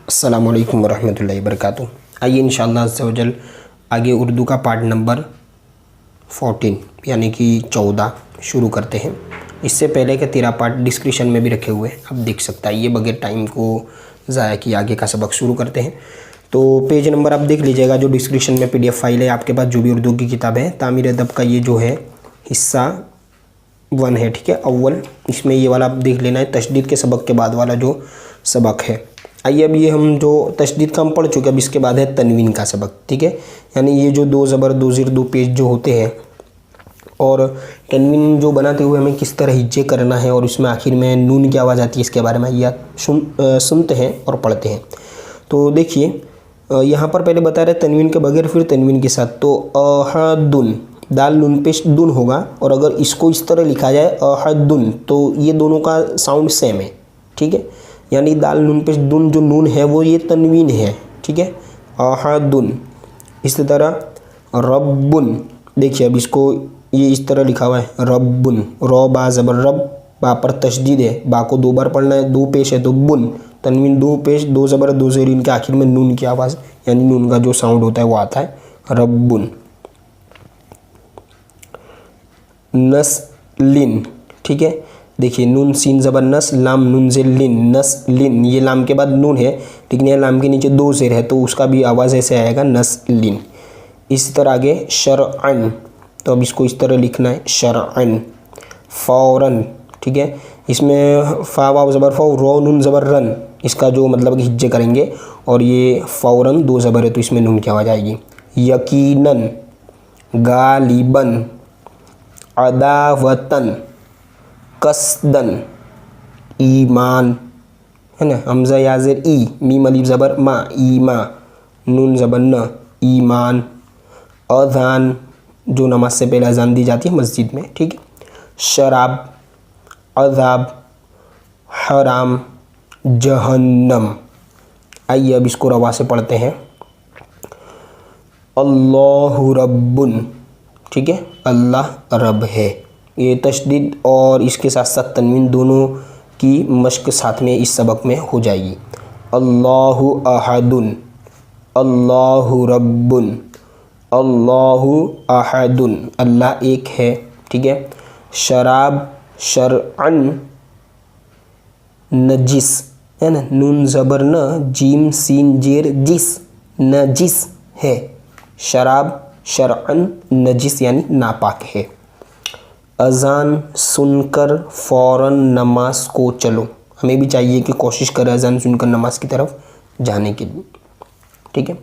अस्सलामु अलैकुम वरहमतुल्लाहि वबरकातुहू। आइए इंशाअल्लाह अज़्ज़ा वजल आगे उर्दू का पार्ट नंबर 14 यानी कि 14 शुरू करते हैं। इससे पहले के 13 पार्ट डिस्क्रिप्शन में भी रखे हुए हैं, आप देख सकते हैं। ये बगैर टाइम को ज़ाया किए आगे का सबक शुरू करते हैं। तो पेज नंबर आप देख लीजिएगा, जो डिस्क्रिप्शन में PDF फाइल है आपके पास, जो भी उर्दू की किताब है तामीर अदब का, ये जो है हिस्सा 1 है, ठीक है, अव्वल। इसमें ये वाला आप देख लेना है, तशदीद के सबक के बाद वाला जो सबक है। आइए अब ये हम जो तशदीद का हम पढ़ चुके, अब इसके बाद है तनवीन का सबक, ठीक है। यानी ये जो 2 ज़बर 2 ज़ेर 2 पेश जो होते हैं, और तनवीन जो बनाते हुए हमें किस तरह हिज्जे करना है और उसमें आखिर में नून की आवाज़ आती है, इसके बारे में ये सुनते हैं और पढ़ते हैं। तो देखिए यहाँ पर पहले बता रहे तनवीन के बगैर, फिर तनवीन के साथ। तो अहदुन, दाल नून पेश दुन होगा, और अगर इसको इस तरह लिखा जाए अहदुन, तो ये दोनों का साउंड सेम है, ठीक है। यानी दाल नून पेश दुन जो नून है वो ये तनवीन है, ठीक है, अहदुन। इसी तरह रब्बुन, देखिए अब इसको ये इस तरह लिखा हुआ है रब्बुन, रौ बा ज़बर रब, बा पर तशदीद है, बा को 2 बार पढ़ना है, 2 पेश है तो बुन, तनवीन 2 पेश 2 ज़बर 2 ज़ेर, इनके आखिर में नून की आवाज़ यानी नून का जो साउंड होता है वो आता है रब्बुन। नस्लिन, ठीक है, देखिए नून सीन ज़बर नस, लाम नून ज़ेर लिन, नस्लिन। ये लाम के बाद नून है, लेकिन ये लाम के नीचे 2 ज़ेर है, तो उसका भी आवाज़ ऐसे आएगा नस्लिन। इसी तरह आगे शरअन, तो अब इसको इस तरह लिखना है शरअन। फ़ौरन, ठीक है, इसमें फ़ा वाव ज़बर फ़ौ, रो नून ज़बर रन, इसका जो मतलब हिज्जे करेंगे, और ये फ़ौरन 2 ज़बर है तो इसमें नून की आवाज़ आएगी। यकीनन, गालिबन, अदावतन, कसदन, ईमान, है ना, हमज़ा याज़ेर ई, मीम अलीफ ज़बर मा, ईमा, नून ज़बर न, ईमान। अज़ान, जो नमाज से पहले अज़ान दी जाती है मस्जिद में, ठीक है। शराब, अज़ाब, हराम, जहन्नम। आइए अब इसको रवा से पढ़ते हैं। अल्लाहु रब्बुन, ठीक है, अल्लाह रब है। ये तशदीद और इसके साथ साथ तनवीन दोनों की मश्क साथ में इस सबक में हो जाएगी। अल्लाहु अहदुन, अल्लाहु रब्बुन, अल्लाहु अहदुन, अल्लाह एक है, ठीक है। शराब, शरअन, नजिस, है ना, नून ज़बर न, जीम सीन जेर जिस, नजिस है। शराब शरअन नजिस यानी नापाक है। अज़ान सुनकर फ़ौरन नमाज को चलो, हमें भी चाहिए कि कोशिश करें अज़ान सुनकर नमाज की तरफ जाने के लिए, ठीक है।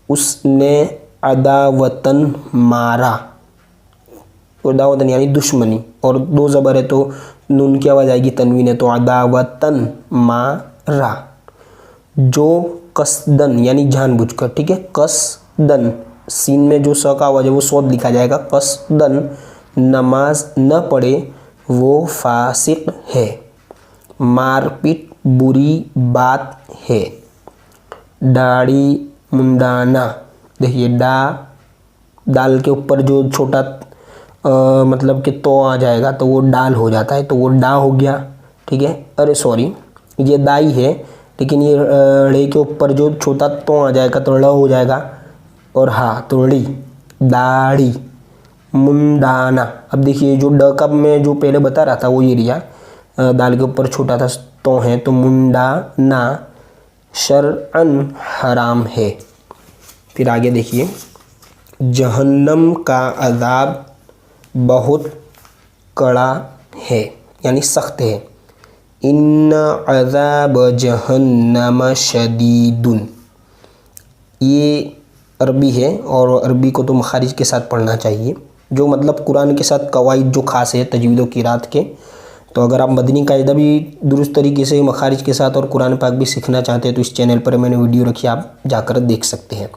उसने अदावतन मारा, अदावतन यानी दुश्मनी, और 2 ज़बर है तो नून की आवाज़ आएगी, तनवीन है तो अदावतन मारा। जो कसदन यानी जानबूझकर, ठीक है, कसदन, सीन में जो स का आवाज़ है वो सौद लिखा जाएगा, कसदन नमाज न पढ़े वो फासिक है। मारपीट बुरी बात है। दाढ़ी मुंडाना, देखिए दाल के ऊपर जो छोटा मतलब कि तो आ जाएगा तो वो डाल हो जाता है, तो वो डा हो गया, ठीक है। अरे सॉरी, ये दाई है, लेकिन ये ड़े के ऊपर जो छोटा तो आ जाएगा तो ड़ हो जाएगा, और हाँ तो ड़ी, दाढ़ी मुंडाना। अब देखिए जो ड कब मैं जो पहले बता रहा था वो ये रिया, दाल के ऊपर छोटा था तो है, तो मुंडाना शरअन हराम है। फिर आगे देखिए, जहन्नम का अज़ाब बहुत कड़ा है यानी सख्त है। इन्ना अज़ाब जहन्नम शदीदुन, ये अरबी है और अरबी को तो मखारिज के साथ पढ़ना चाहिए, जो मतलब कुरान के साथ कवाइद जो खास है तजवीद व क़िरात के। तो अगर आप मदनी कायदा भी दुरुस्त तरीके से मखारिज के साथ और कुरान पाक भी सीखना चाहते हैं तो इस चैनल पर मैंने वीडियो रखी, आप जाकर देख सकते हैं।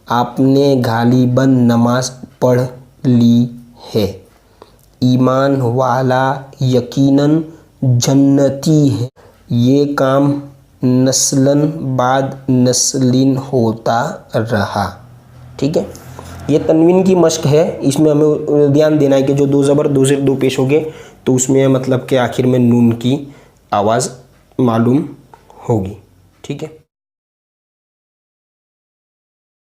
आपने गालिबन नमाज पढ़ ली है। ईमान वाला यकीनन जन्नती है। ये काम नस्लन बाद नस्लिन होता रहा, ठीक है। ये तनवीन की मश्क है, इसमें हमें ध्यान देना है कि जो 2 ज़बर 2 ज़ेर 2 पेश हो गए तो उसमें मतलब कि आखिर में नून की आवाज़ मालूम होगी, ठीक है।